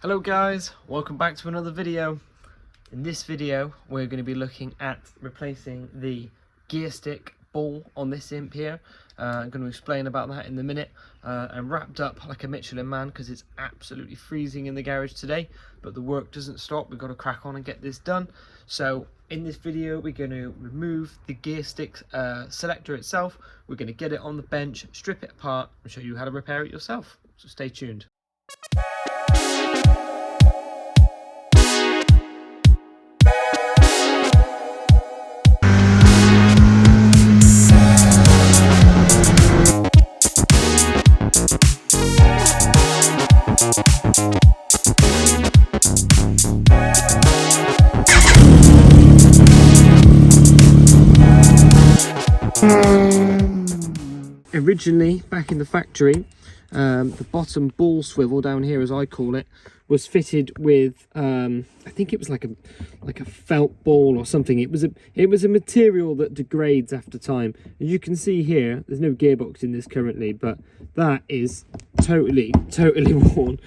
Hello guys, welcome back to another video. In this video we're going to be looking at replacing the gear stick ball on this imp here. I'm going to explain about that in a minute. I'm wrapped up like a Michelin man because it's absolutely freezing in the garage today, but the work doesn't stop. We've got to crack on and get this done. So in this video we're going to remove the gear stick selector itself. We're going to get it on the bench, strip it apart and show you how to repair it yourself. So stay tuned. Originally, back in the factory, the bottom ball swivel down here, as I call it, was fitted with I think it was like a felt ball or something. It was a material that degrades after time. As you can see here, there's no gearbox in this currently, but that is totally worn.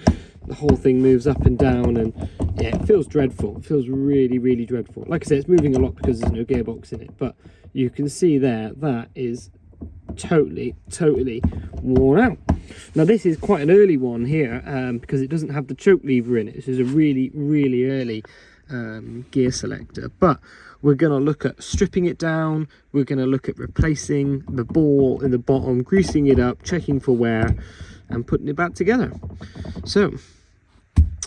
The whole thing moves up and down, and yeah, it feels dreadful. It feels really dreadful. Like I said, it's moving a lot because there's no gearbox in it, but you can see there that is totally worn out. Now this is quite an early one here because it doesn't have the choke lever in it. This is a really early gear selector, but we're going to look at stripping it down. We're going to look at replacing the ball in the bottom, greasing it up, checking for wear and putting it back together. So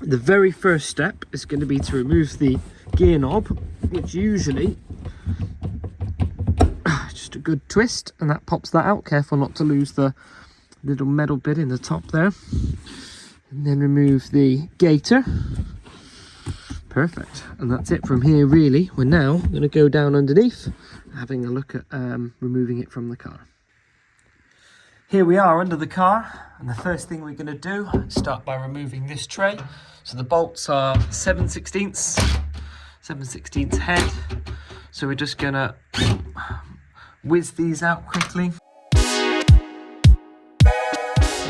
the very first step is going to be to remove the gear knob, which usually just a good twist, and that pops that out. Careful not to lose the little metal bit in the top there. And then remove the gaiter. Perfect. And that's it from here really. We're now going to go down underneath, having a look at removing it from the car. Here we are under the car, and the first thing we're going to do is start by removing this tray. So the bolts are 7/16 head. So we're just going to whiz these out quickly.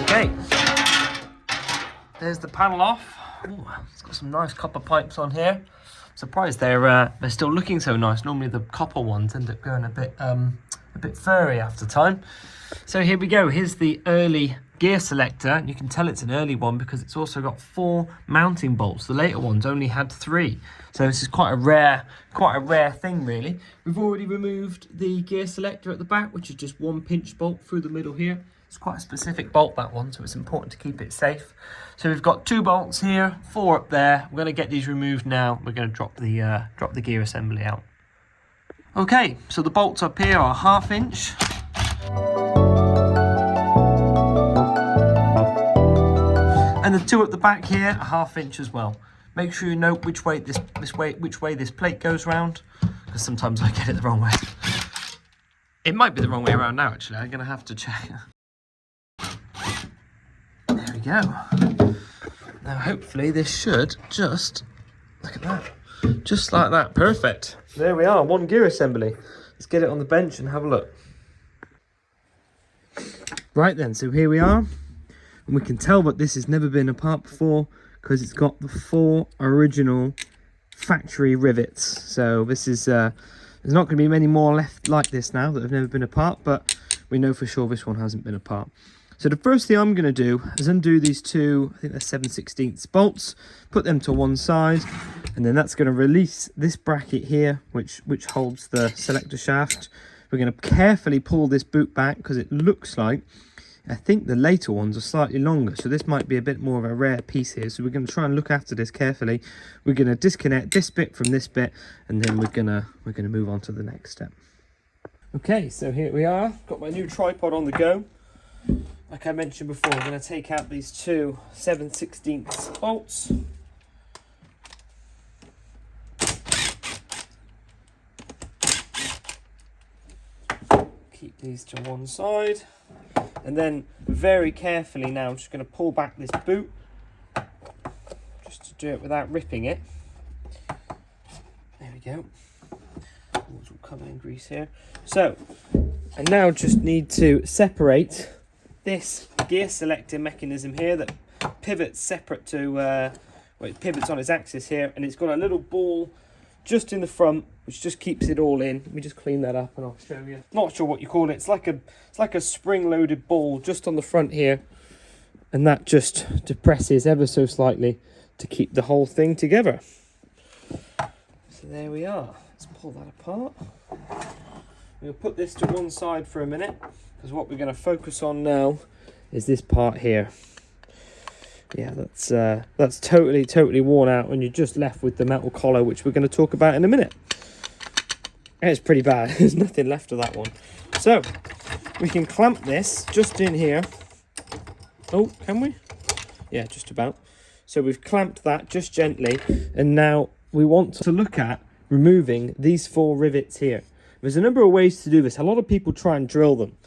Okay, there's the panel off. Ooh, it's got some nice copper pipes on here. I'm surprised they're still looking so nice. Normally the copper ones end up going a bit furry after time. So here we go. Here's the early gear selector. You can tell it's an early one because it's also got 4 mounting bolts. The later ones only had 3. So this is quite a rare thing really. We've already removed the gear selector at the back, which is just 1 pinch bolt through the middle here. It's quite a specific bolt, that one, so it's important to keep it safe. So we've got 2 bolts here, 4 up there. We're going to get these removed now. We're going to drop the gear assembly out. Okay, so the bolts up here are 1/2 inch. And the 2 at the back here are 1/2 inch as well. Make sure you note which way this plate goes round, because sometimes I get it the wrong way. It might be the wrong way around now, actually. I'm going to have to check. There we go. Now, hopefully, this should just, look at that, just like that. Perfect. There we are, 1 gear assembly. Let's get it on the bench and have a look. Right then, so here we are. And we can tell that this has never been apart before because it's got the 4 original factory rivets. So this is, there's not going to be many more left like this now that have never been apart, but we know for sure this one hasn't been apart. So the first thing I'm going to do is undo these 2, I think they're 7/16 bolts, put them to one side, and then that's going to release this bracket here, which holds the selector shaft. We're going to carefully pull this boot back because it looks like, I think the later ones are slightly longer, so this might be a bit more of a rare piece here. So we're going to try and look after this carefully. We're going to disconnect this bit from this bit, and then we're going to move on to the next step. Okay, so here we are. Got my new tripod on the go. Like I mentioned before, I'm going to take out these 2 7/16 bolts. Keep these to one side. And then very carefully now, I'm just going to pull back this boot, just to do it without ripping it. There we go. It's all covered in grease here. So I now just need to separate this gear selector mechanism here that pivots separate to well, it pivots on its axis here, and it's got a little ball just in the front, which just keeps it all in. Let me just clean that up and I'll show you. Not sure what you call it. It's like a spring-loaded ball just on the front here, and that just depresses ever so slightly to keep the whole thing together. So there we are. Let's pull that apart. We'll put this to one side for a minute, because what we're going to focus on now is this part here. Yeah, that's totally worn out, and you're just left with the metal collar, which we're going to talk about in a minute. And it's pretty bad. There's nothing left of that one. So we can clamp this just in here. Oh, can we? Yeah, just about. So we've clamped that just gently, and now we want to look at removing these 4 rivets here. There's a number of ways to do this. A lot of people try and drill them.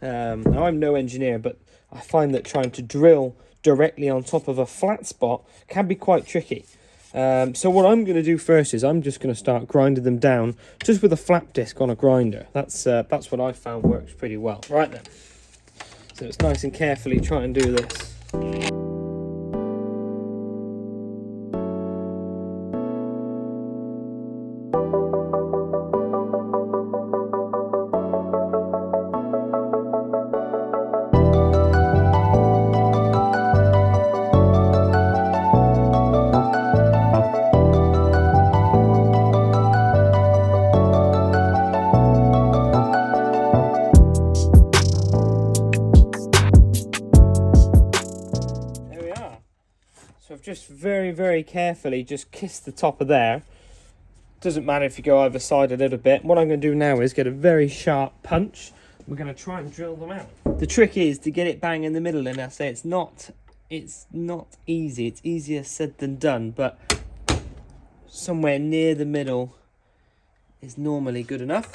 Now, I'm no engineer, but I find that trying to drill directly on top of a flat spot can be quite tricky. So what I'm going to do first is I'm just going to start grinding them down just with a flap disc on a grinder. That's what I found works pretty well. Right then. So it's nice and carefully try and do this. So I've just very carefully just kissed the top of there. Doesn't matter if you go either side a little bit. What I'm going to do now is get a very sharp punch. We're going to try and drill them out. The trick is to get it bang in the middle, and I say it's not easy. It's easier said than done, but somewhere near the middle is normally good enough.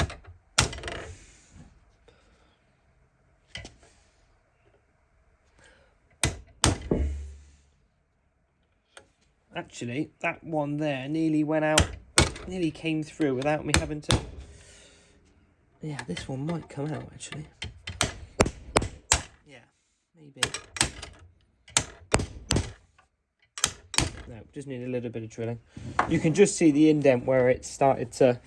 Actually, that one there nearly went out, nearly came through without me having to... Yeah, this one might come out, actually. Yeah, maybe. No, just need a little bit of drilling. You can just see the indent where it started to...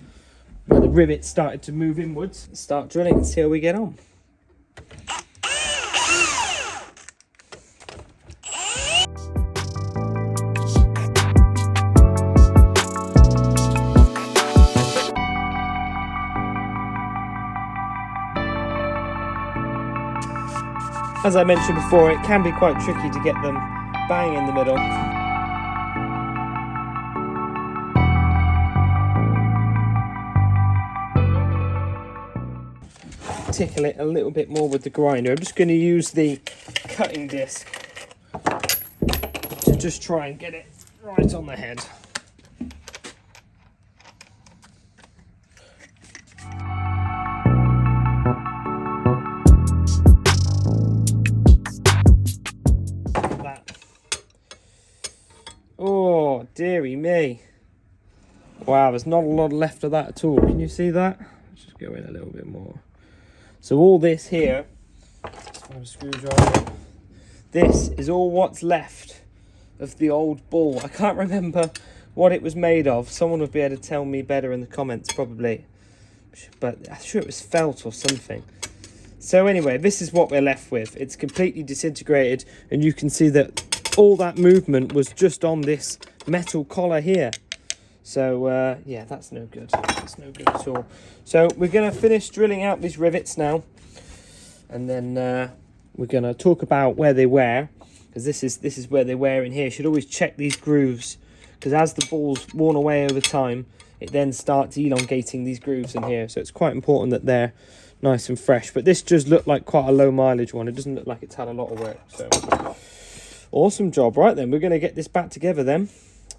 where the rivet started to move inwards. Start drilling and see how we get on. As I mentioned before, it can be quite tricky to get them bang in the middle. Tickle it a little bit more with the grinder. I'm just going to use the cutting disc to just try and get it right on the head. Oh, dearie me. Wow, there's not a lot left of that at all. Can you see that? Let's just go in a little bit more. So all this here, screwdriver, this is all what's left of the old ball. I can't remember what it was made of. Someone would be able to tell me better in the comments probably. But I'm sure it was felt or something. So anyway, this is what we're left with. It's completely disintegrated, and you can see that all that movement was just on this metal collar here. So yeah, that's no good. That's no good at all. So we're going to finish drilling out these rivets now, and then we're going to talk about where they wear, because this is where they wear in here. You should always check these grooves, because as the ball's worn away over time, it then starts elongating these grooves in here. So it's quite important that they're nice and fresh. But this just looked like quite a low mileage one. It doesn't look like it's had a lot of work. So awesome job. Right then, we're going to get this back together then,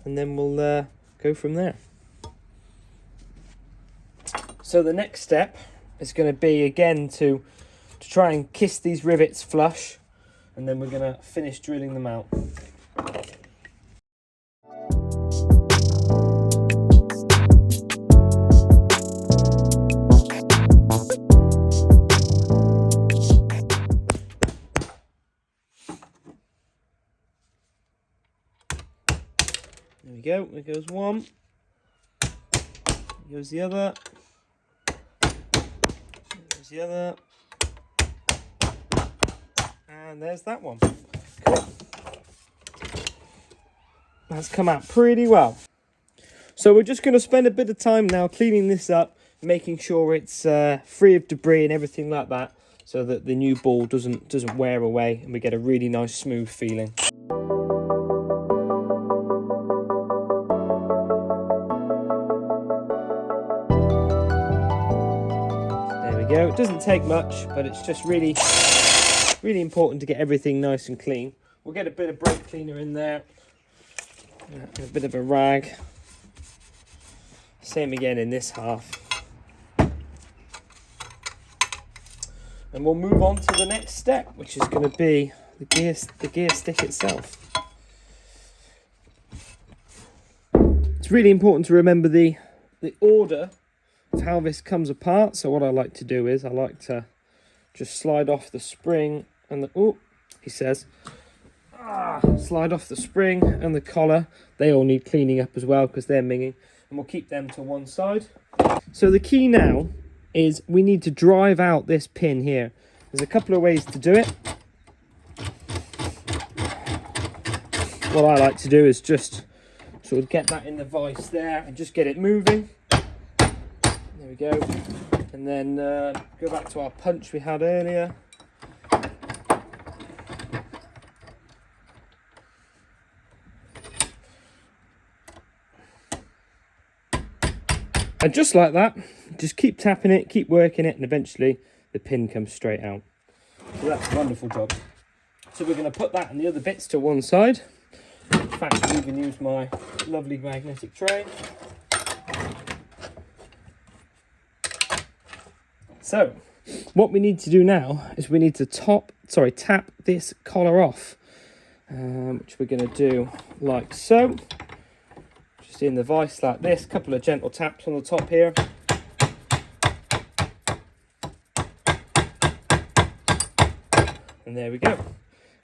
and then we'll go from there. So the next step is going to be again to try and kiss these rivets flush, and then we're going to finish drilling them out. There we go, there goes one. There goes the other. There goes the other. And there's that one. Cool. That's come out pretty well. So we're just going to spend a bit of time now cleaning this up, making sure it's free of debris and everything like that, so that the new ball doesn't wear away and we get a really nice smooth feeling. There we go. It doesn't take much, but it's just really important to get everything nice and clean. We'll get a bit of brake cleaner in there, and a bit of a rag. Same again in this half. And we'll move on to the next step, which is going to be the gear stick itself. It's really important to remember the order of how this comes apart. So what I like to do is I like to just slide off the spring and the slide off the spring and the collar. They all need cleaning up as well because they're minging, and we'll keep them to one side. So the key now is we need to drive out this pin here. There's a couple of ways to do it. What I like to do is just sort of get that in the vise there and just get it moving. There we go. And then go back to our punch we had earlier. And just like that, just keep tapping it, keep working it, and eventually the pin comes straight out. So that's a wonderful job. So we're going to put that and the other bits to one side. In fact, I'll even use my lovely magnetic tray. So what we need to do now is we need to tap this collar off, which we're going to do like so. Just in the vise like this, a couple of gentle taps on the top here. And there we go.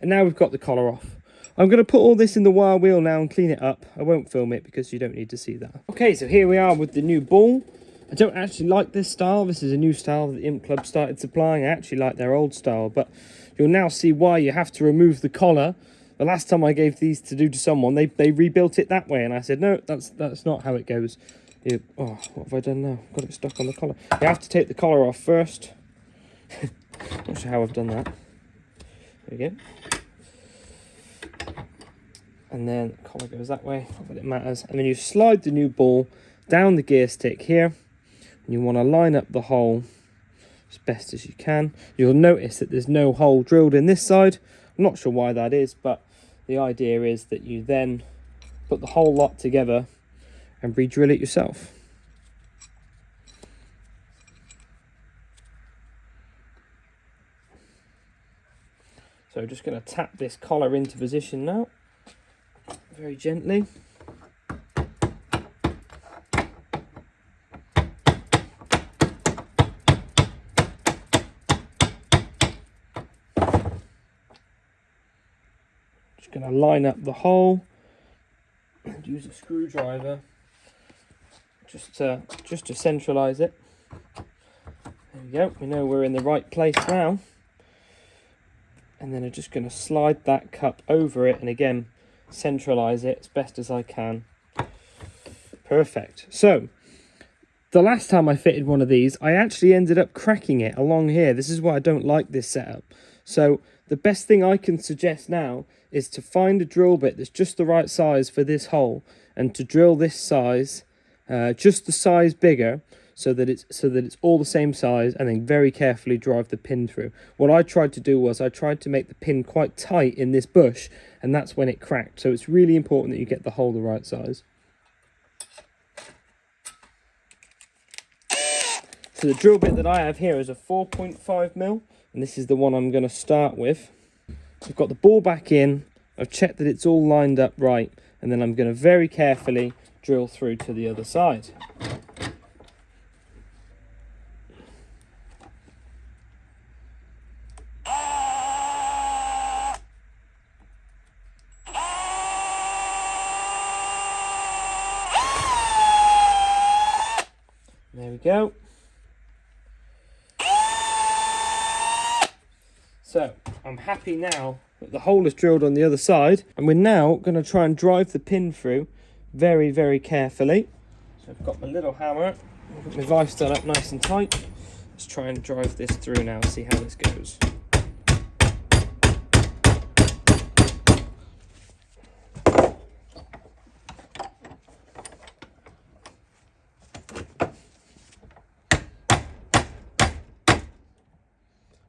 And now we've got the collar off. I'm going to put all this in the wire wheel now and clean it up. I won't film it because you don't need to see that. Okay, so here we are with the new ball. I don't actually like this style. This is a new style that the Imp Club started supplying. I actually like their old style, but you'll now see why you have to remove the collar. The last time I gave these to do to someone, they rebuilt it that way, and I said, no, that's not how it goes. Oh, what have I done now? Got it stuck on the collar. You have to take the collar off first. Not sure how I've done that. There we go. And then the collar goes that way, not that it matters. And then you slide the new ball down the gear stick here. And you want to line up the hole as best as you can. You'll notice that there's no hole drilled in this side. I'm not sure why that is, but the idea is that you then put the whole lot together and re-drill it yourself. So just going to tap this collar into position now, very gently. Just going to line up the hole and use a screwdriver just to centralize it. There we go. We know we're in the right place now. And then I'm just going to slide that cup over it and again centralize it as best as I can. Perfect. So the last time I fitted one of these, I actually ended up cracking it along here. This is why I don't like this setup. So the best thing I can suggest now is to find a drill bit that's just the right size for this hole, and to drill this size, just the size bigger, so that it's all the same size, and then very carefully drive the pin through. What I tried to do was I tried to make the pin quite tight in this bush, and that's when it cracked. So it's really important that you get the hole the right size. So the drill bit that I have here is a 4.5mm, and this is the one I'm going to start with. I've got the ball back in, I've checked that it's all lined up right, and then I'm going to very carefully drill through to the other side. go. So I'm happy now that the hole is drilled on the other side, and we're now going to try and drive the pin through very, very carefully. So I've got my little hammer, I've got my vice done up nice and tight. Let's try and drive this through now and see how this goes.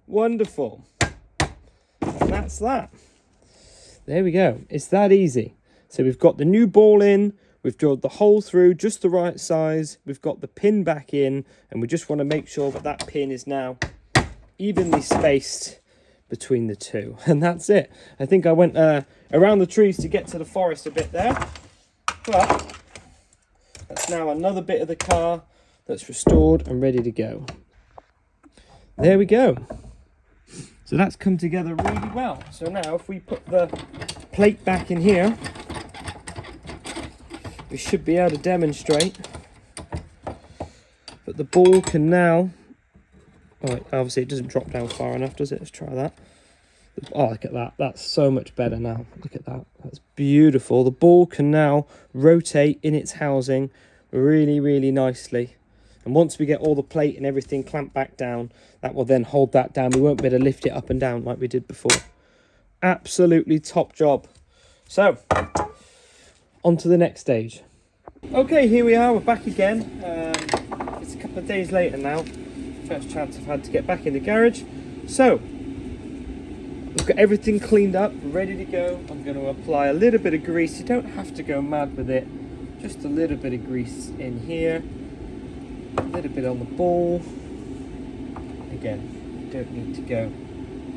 Wonderful. And that's that. There we go. It's that easy. So we've got the new ball in, we've drilled the hole through just the right size, we've got the pin back in, and we just want to make sure that that pin is now evenly spaced between the two. And that's it. I think I went around the trees to get to the forest a bit there, but that's now another bit of the car that's restored and ready to go. There we go. So that's come together really well. So now if we put the plate back in here, we should be able to demonstrate that the ball can now, oh, obviously it doesn't drop down far enough, does it? Let's try that. Oh, look at that. That's so much better now. Look at that. That's beautiful. The ball can now rotate in its housing really, really nicely. And once we get all the plate and everything clamped back down, that will then hold that down. We won't be able to lift it up and down like we did before. Absolutely top job. So, on to the next stage. Okay, here we are. We're back again. It's a couple of days later now. First chance I've had to get back in the garage. So, we've got everything cleaned up, ready to go. I'm going to apply a little bit of grease. You don't have to go mad with it. Just a little bit of grease in here. A little bit on the ball. Again, don't need to go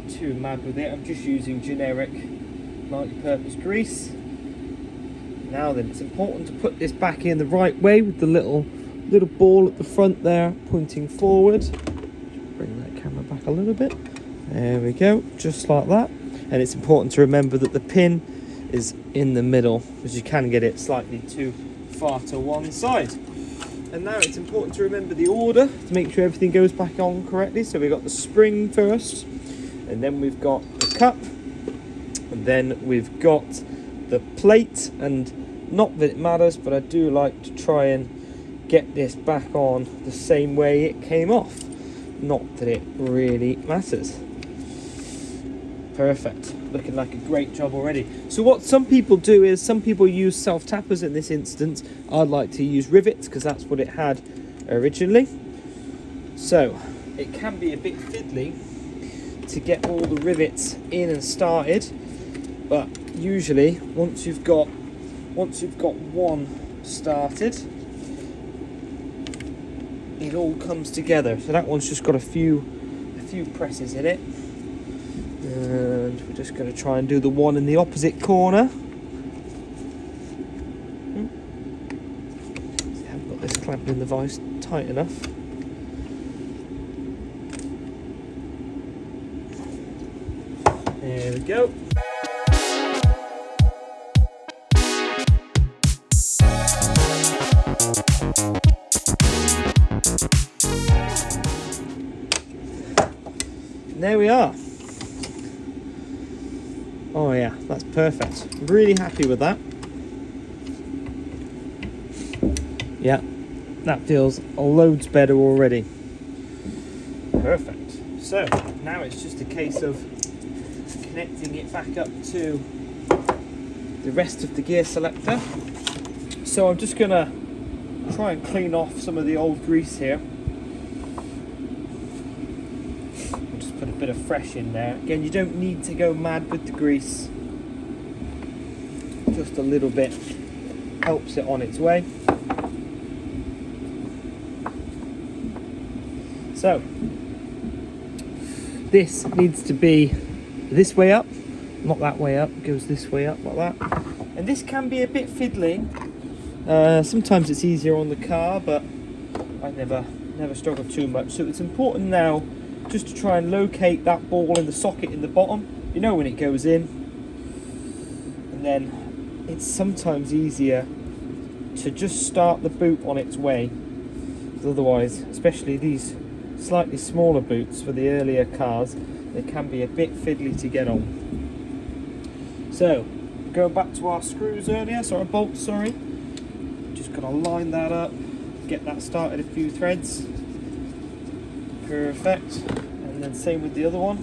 too mad with it. I'm just using generic multi-purpose grease. Now then, it's important to put this back in the right way with the little ball at the front there pointing forward. Just bring that camera back a little bit. There we go, just like that. And it's important to remember that the pin is in the middle, because you can get it slightly too far to one side. And now it's important to remember the order to make sure everything goes back on correctly. So we've got the spring first, and then we've got the cup, and then we've got the plate. And not that it matters, but I do like to try and get this back on the same way it came off. Not that it really matters. Perfect. Looking like a great job already. So what some people do is, some people use self-tappers in this instance. I'd like to use rivets because that's what it had originally. So it can be a bit fiddly to get all the rivets in and started, but usually once you've got one started, it all comes together. So that one's just got a few presses in it. And we're just going to try and do the one in the opposite corner. I haven't got this clamped in the vise tight enough. There we go. And there we are. Oh yeah, that's perfect. Really happy with that. Yeah, that feels loads better already. Perfect. So now it's just a case of connecting it back up to the rest of the gear selector. So I'm just gonna try and clean off some of the old grease here. Put a bit of fresh in there. Again, you don't need to go mad with the grease. Just a little bit helps it on its way. So this needs to be this way up, not that way up. It goes this way up like that. And this can be a bit fiddly. Sometimes it's easier on the car, but I never struggle too much. So it's important now just to try and locate that ball in the socket in the bottom. You know when it goes in. And then it's sometimes easier to just start the boot on its way Otherwise, especially these slightly smaller boots for the earlier cars, they can be a bit fiddly to get on. So, going back to our screws earlier, bolts, just gonna line that up, get that started a few threads. Perfect. And then same with the other one.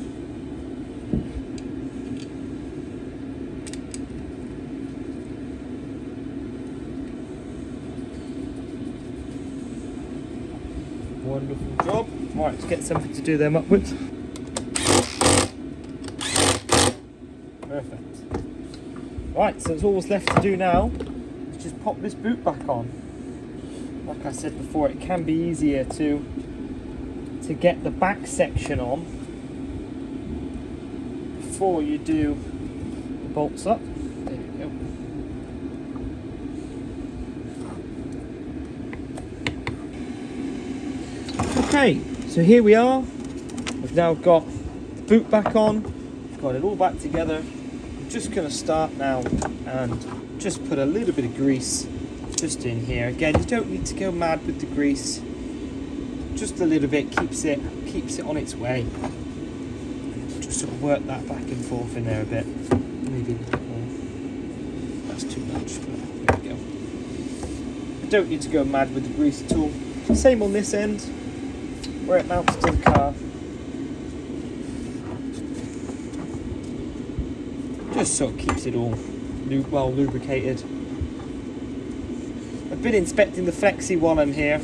Wonderful job. Right, let's get something to do them upwards. Perfect. Right, so it's all that's left to do now is just pop this boot back on. Like I said before, it can be easier to get the back section on before you do the bolts up. There you go. Okay, so here we are. We've now got the boot back on. We've got it all back together. I'm just going to start now and just put a little bit of grease just in here. Again, you don't need to go mad with the grease. Just a little bit keeps it on its way. Just sort of work that back and forth in there a bit. Maybe a little more. That's too much, but there we go. I don't need to go mad with the grease at all. Same on this end, where it mounts to the car. Just sort of keeps it all well lubricated. I've been inspecting the flexi while I'm here.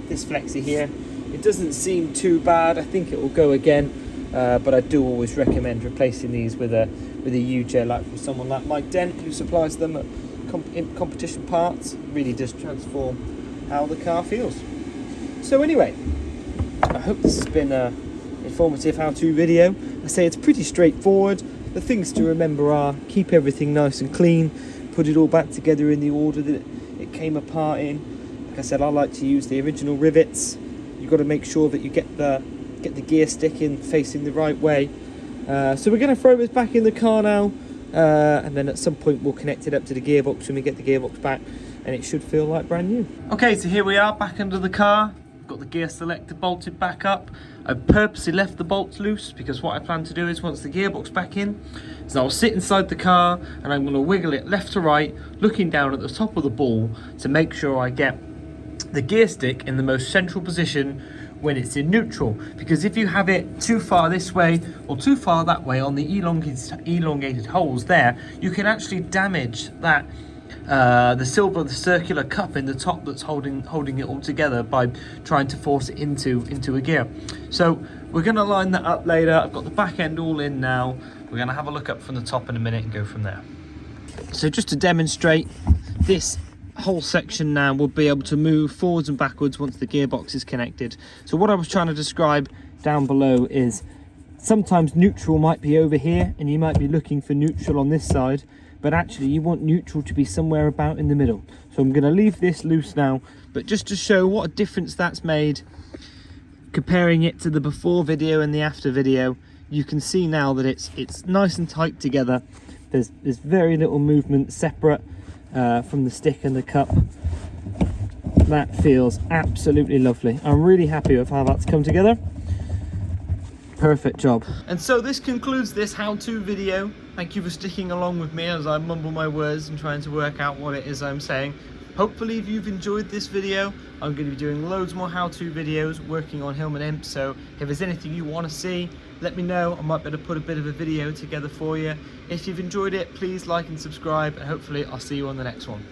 This flexi here, it doesn't seem too bad. I think it will go again, but I do always recommend replacing these with a U-J, like from someone like Mike Dent, who supplies them at competition parts. It really does transform how the car feels. So anyway, I hope this has been an informative how-to video. I say it's pretty straightforward. The things to remember are keep everything nice and clean, put it all back together in the order that it came apart in. Like I said, I like to use the original rivets. You've got to make sure that you get the gear stick in facing the right way. So we're going to throw this back in the car now, and then at some point we'll connect it up to the gearbox when we get the gearbox back, and it should feel like brand new. Okay, so here we are back under the car. Got the gear selector bolted back up. I purposely left the bolts loose because what I plan to do is once the gearbox back in, is I'll sit inside the car and I'm going to wiggle it left to right, looking down at the top of the ball to make sure I get the gear stick in the most central position when it's in neutral. Because if you have it too far this way or too far that way on the elongated holes there, you can actually damage that the circular cup in the top that's holding it all together by trying to force it into a gear. So we're going to line that up later. I've got the back end all in now. We're going to have a look up from the top in a minute and go from there. So just to demonstrate, this whole section now will be able to move forwards and backwards once the gearbox is connected. So what I was trying to describe down below is sometimes neutral might be over here and you might be looking for neutral on this side, but actually you want neutral to be somewhere about in the middle. So I'm going to leave this loose now, but just to show what a difference that's made, comparing it to the before video and the after video, you can see now that it's nice and tight together. There's very little movement separate from the stick and the cup. That feels absolutely lovely. I'm really happy with how that's come together. Perfect job. And so this concludes this how-to video. Thank you for sticking along with me as I mumble my words and trying to work out what it is I'm saying. Hopefully if you've enjoyed this video, I'm going to be doing loads more how-to videos working on Hillman Imp, so if there's anything you want to see, let me know. I might be able to put a bit of a video together for you. If you've enjoyed it, please like and subscribe, and hopefully I'll see you on the next one.